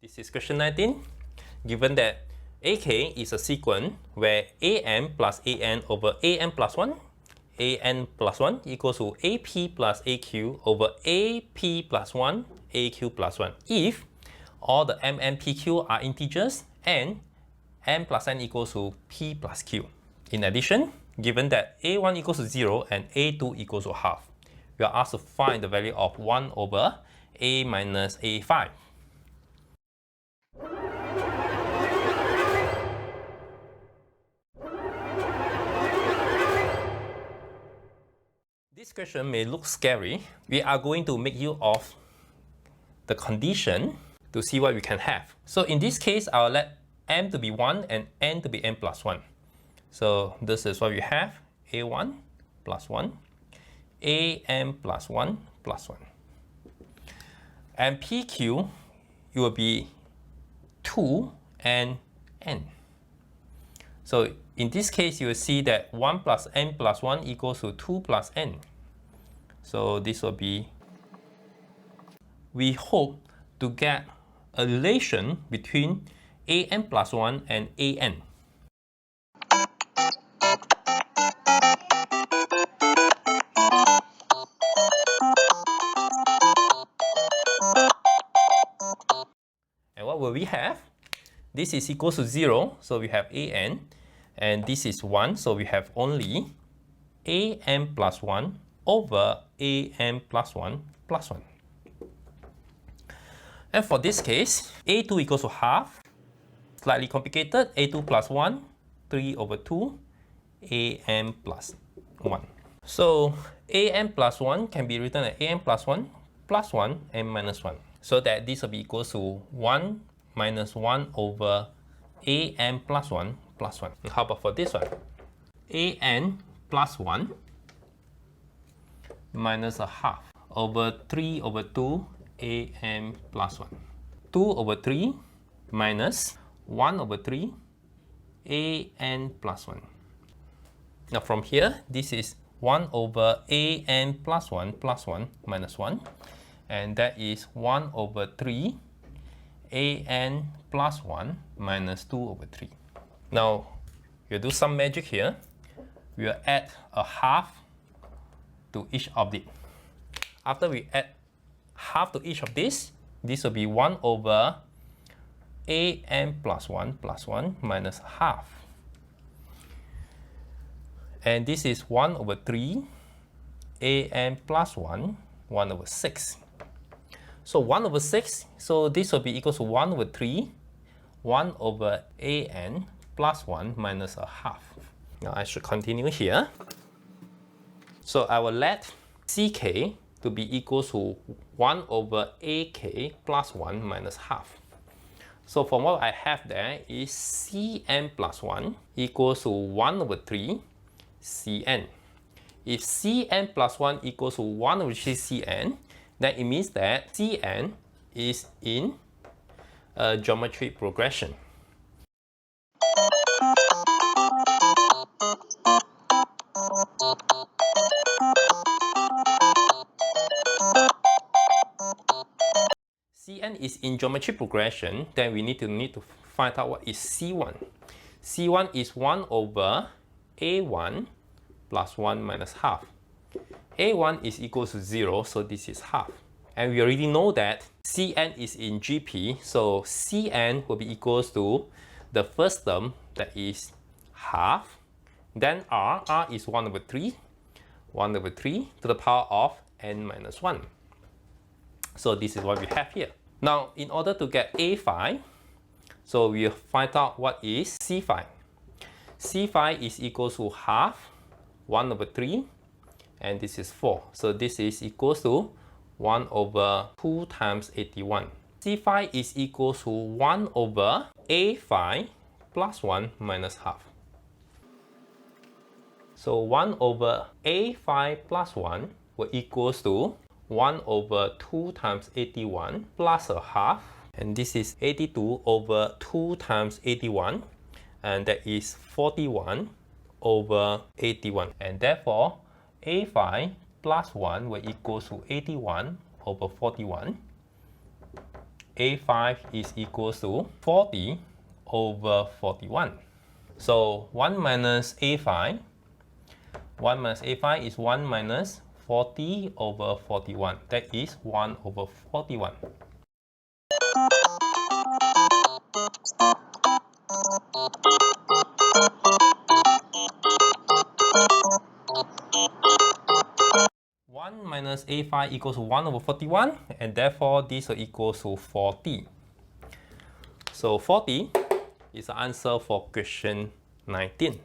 This is question 19. Given that AK is a sequence where AM plus AN over AN plus 1, AN plus 1 equals to AP plus AQ over AP plus 1, AQ plus 1. If all the M and PQ are integers and M plus N equals to P plus Q. In addition, given that A1 equals to 0 and A2 equals to half, we are asked to find the value of 1 over A minus A5. This question may look scary. We are going to make use of the condition to see what we can have. So in this case, I'll let M to be 1 and N to be N plus 1. So this is what we have, A1 plus 1, AM plus 1 plus 1. And PQ, it will be 2 and N. So in this case, you will see that 1 plus N plus 1 equals to 2 plus N. So this will be, we hope to get a relation between AN plus 1 and AN. And what will we have? This is equal to 0, so we have AN. And this is 1, so we have only AM plus 1 over AM plus 1 plus 1. And for this case, A2 equals to half. Slightly complicated, A2 plus 1, 3 over 2, AM plus 1. So AM plus 1 can be written as AM plus 1 plus 1 and minus 1. So that this will be equal to 1 minus 1 over AM plus 1 plus 1. And how about for this one? AN plus 1 minus a half over 3 over 2 AM plus 1. 2 over 3 minus 1 over 3 AN plus 1. Now from here, this is 1 over AN plus 1 minus 1. And that is 1 over 3 AN plus 1 minus 2 over 3. Now, we'll do some magic here. We'll add a half to each of it. After we add half to each of this will be 1 over AN plus 1 minus half. And this is 1 over 3 AN plus 1 over 6. So 1 over 6, so this will be equal to 1 over 3, 1 over AN plus 1 minus a half. Now I should continue here. So I will let CK to be equal to 1 over AK plus 1 minus half. So from what I have there is Cn plus 1 equals to 1 over 3 Cn. If Cn plus 1 equals to 1 over 3 Cn, then it means that Cn is in a geometric progression. Cn is in geometric progression, then we need to find out what is C1. C1 is 1 over A1 plus 1 minus half. A1 is equal to 0, so this is half. And we already know that Cn is in GP, so Cn will be equals to the first term, that is half. Then R is 1 over 3 to the power of n minus 1. So this is what we have here. Now, in order to get A5, so we'll find out what is C5. C5 is equal to half, 1 over 3, and this is 4. So this is equal to 1 over 2 times 81. C5 is equal to 1 over A5 plus 1 minus half. So 1 over A5 plus 1 will equals to 1 over 2 times 81 plus a half. And this is 82 over 2 times 81. And that is 41 over 81. And therefore, A5 plus 1 will equal to 81 over 41. A5 is equals to 40 over 41. So 1 minus A5, 1 minus A5 is 1 minus 40 over 41. That is 1 over 41. One minus A5 equals 1 over 41, and therefore this will equal to 40. So 40 is the answer for question 19.